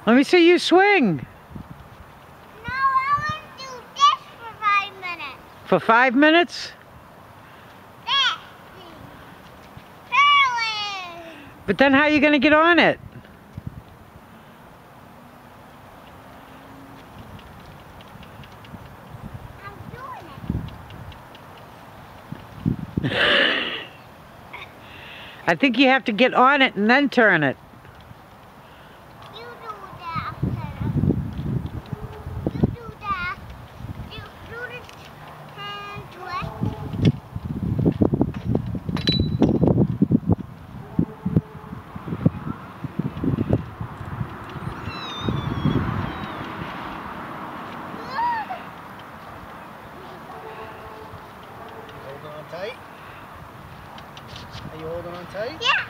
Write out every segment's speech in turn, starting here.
Let me see you swing. No, I want to do this for 5 minutes. For 5 minutes? This. Curling. But then how are you going to get on it? I'm doing it. I think you have to get on it and then turn it. You do that. You do that. You do the hand twist. Holding on tight? Are you holding on tight? Yeah.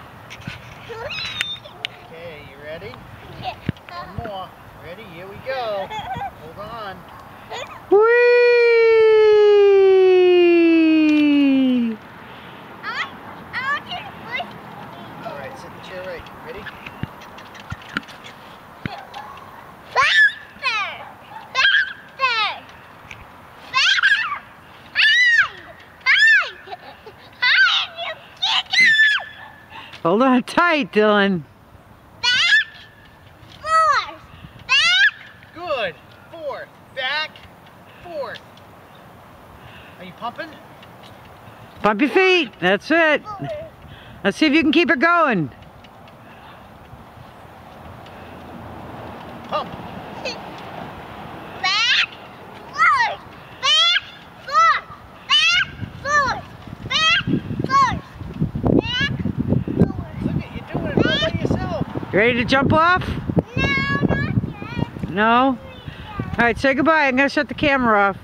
Okay, you ready? Yeah. One more. Ready? Here we go. Hold on. Whee! I want you to push. Alright, sit in the chair right. Ready? Faster! Faster! You kick Hold on tight, Dylan. back, forth, back. Good. Forth. Back. Forth. Are you pumping? Pump your feet. That's it. Let's see if you can keep it going. Pump. Back, forth, back, forth, back, forth, back, forth, back, forth. Look at you doing it all by yourself. You ready to jump off? No, not yet. No? All right, say goodbye. I'm going to shut the camera off.